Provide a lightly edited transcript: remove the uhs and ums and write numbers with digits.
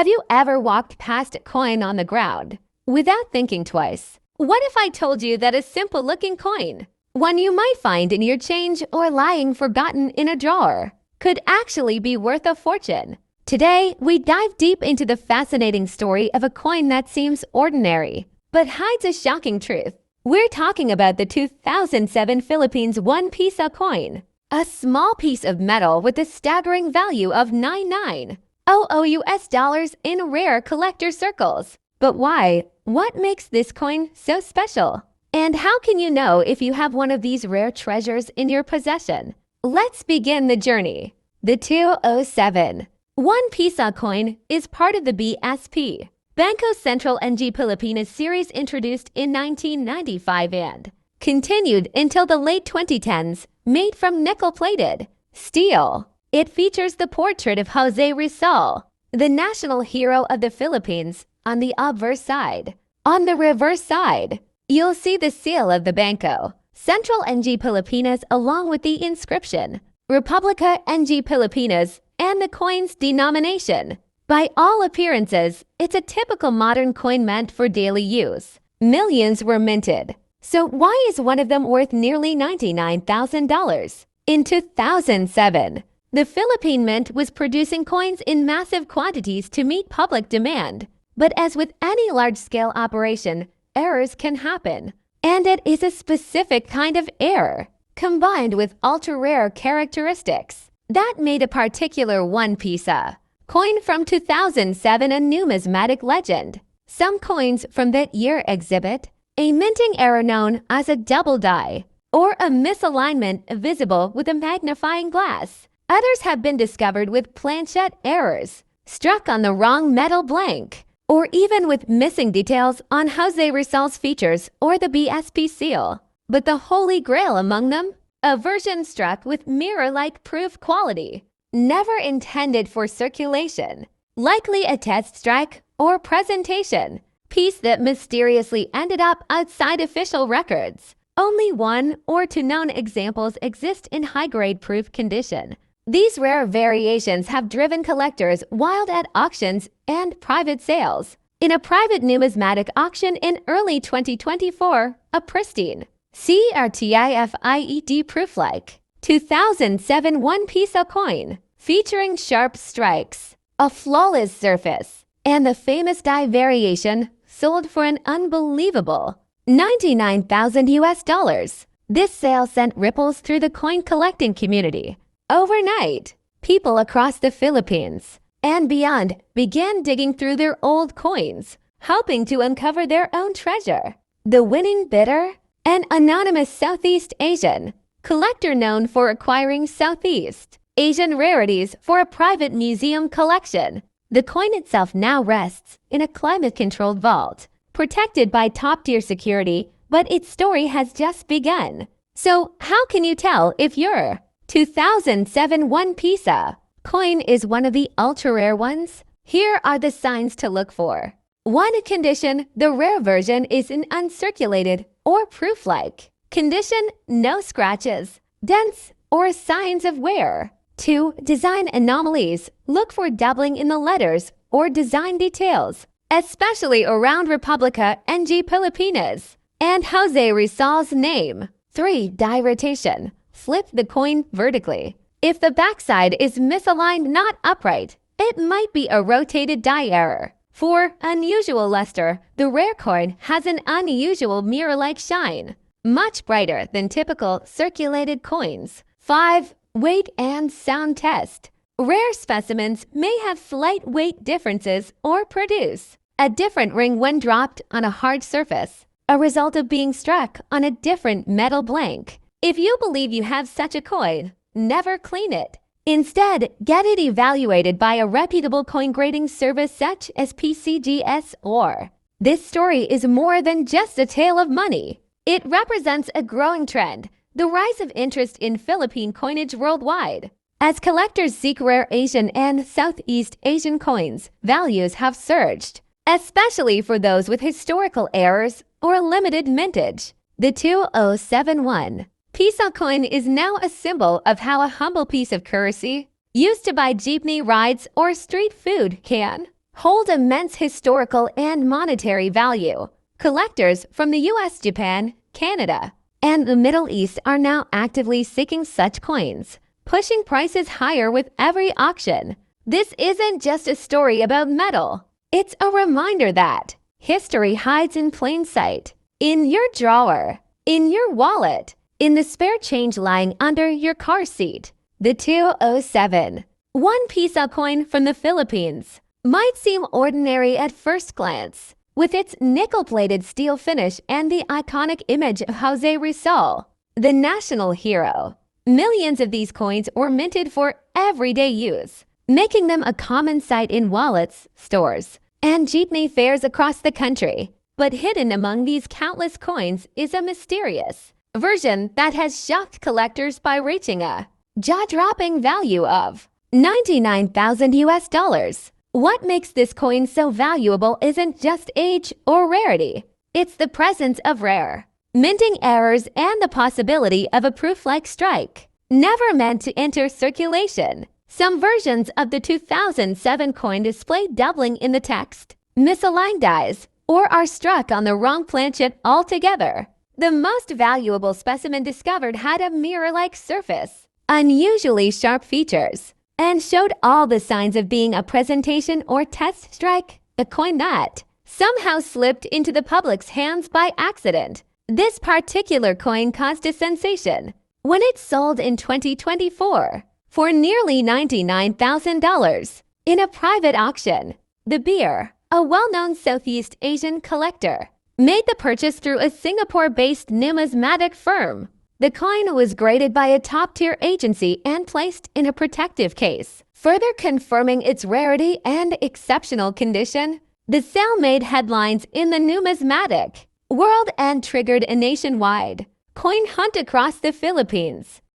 Have you ever walked past a coin on the ground without thinking twice? What if I told you that a simple-looking coin, one you might find in your change or lying forgotten in a drawer, could actually be worth a fortune? Today, we dive deep into the fascinating story of a coin that seems ordinary, but hides a shocking truth. We're talking about the 2007 Philippines 1 Piso coin, a small piece of metal with a staggering value of $99,000 US in rare collector circles. But why? What makes this coin so special? And how can you know if you have one of these rare treasures in your possession? Let's begin the journey. The 2007 1 Piso coin is part of the BSP, Bangko Sentral NG Pilipinas series introduced in 1995 and continued until the late 2010s, made from nickel-plated steel. It features the portrait of Jose Rizal, the national hero of the Philippines, on the obverse side. On the reverse side, you'll see the seal of the Bangko Sentral NG Pilipinas along with the inscription, Republica NG Pilipinas, and the coin's denomination. By all appearances, it's a typical modern coin meant for daily use. Millions were minted. So why is one of them worth nearly $99,000? In 2007, the Philippine Mint was producing coins in massive quantities to meet public demand. But as with any large-scale operation, errors can happen. And it is a specific kind of error, combined with ultra-rare characteristics, that made a particular 1 Piso coin from 2007 a numismatic legend. Some coins from that year exhibit a minting error known as a double die, or a misalignment visible with a magnifying glass. Others have been discovered with planchette errors, struck on the wrong metal blank, or even with missing details on Jose Rizal's features or the BSP seal. But the holy grail among them? A version struck with mirror-like proof quality, never intended for circulation, likely a test strike or presentation piece that mysteriously ended up outside official records. Only 1 or 2 known examples exist in high-grade proof condition. These rare variations have driven collectors wild at auctions and private sales. In a private numismatic auction in early 2024, a pristine CRTIFIED proof-like 2007 1 Piso coin, featuring sharp strikes, a flawless surface, and the famous die variation, sold for an unbelievable $99,000 US. This sale sent ripples through the coin collecting community. Overnight, people across the Philippines and beyond began digging through their old coins, hoping to uncover their own treasure. The winning bidder? An anonymous Southeast Asian collector known for acquiring Southeast Asian rarities for a private museum collection. The coin itself now rests in a climate-controlled vault, protected by top-tier security, but its story has just begun. So how can you tell if your 2007 1 Piso coin is one of the ultra-rare ones? Here are the signs to look for. 1. Condition: the rare version is in uncirculated or proof-like condition, no scratches, dents, or signs of wear. 2. Design anomalies. Look for doubling in the letters or design details, especially around Republica NG Pilipinas and Jose Rizal's name. 3. Die rotation. Flip the coin vertically. If the backside is misaligned, not upright, it might be a rotated die error. 4. Unusual luster. The rare coin has an unusual mirror-like shine, much brighter than typical circulated coins. 5. Weight and sound test. Rare specimens may have slight weight differences or produce a different ring when dropped on a hard surface, a result of being struck on a different metal blank. If you believe you have such a coin, never clean it. Instead, get it evaluated by a reputable coin grading service such as PCGS or. This story is more than just a tale of money. It represents a growing trend, the rise of interest in Philippine coinage worldwide. As collectors seek rare Asian and Southeast Asian coins, values have surged, especially for those with historical errors or limited mintage. The 2071 Piso coin is now a symbol of how a humble piece of currency, used to buy jeepney rides or street food, can hold immense historical and monetary value. Collectors from the US, Japan, Canada, and the Middle East are now actively seeking such coins, pushing prices higher with every auction. This isn't just a story about metal. It's a reminder that history hides in plain sight. In your drawer, in your wallet, in the spare change lying under your car seat. The 207. One Piso coin from the Philippines might seem ordinary at first glance, with its nickel-plated steel finish and the iconic image of Jose Rizal, the national hero. Millions of these coins were minted for everyday use, making them a common sight in wallets, stores, and jeepney fares across the country. But hidden among these countless coins is a mysterious version that has shocked collectors by reaching a jaw-dropping value of $99,000. What makes this coin so valuable isn't just age or rarity. It's the presence of rare minting errors and the possibility of a proof-like strike, never meant to enter circulation. Some versions of the 2007 coin display doubling in the text, misaligned dies, or are struck on the wrong planchet altogether. The most valuable specimen discovered had a mirror-like surface, unusually sharp features, and showed all the signs of being a presentation or test strike, a coin that somehow slipped into the public's hands by accident. This particular coin caused a sensation when it sold in 2024 for nearly $99,000 in a private auction. The Beer, a well-known Southeast Asian collector, made the purchase through a Singapore-based numismatic firm. The coin was graded by a top-tier agency and placed in a protective case, further confirming its rarity and exceptional condition. The sale made headlines in the numismatic world and triggered a nationwide coin hunt across the Philippines.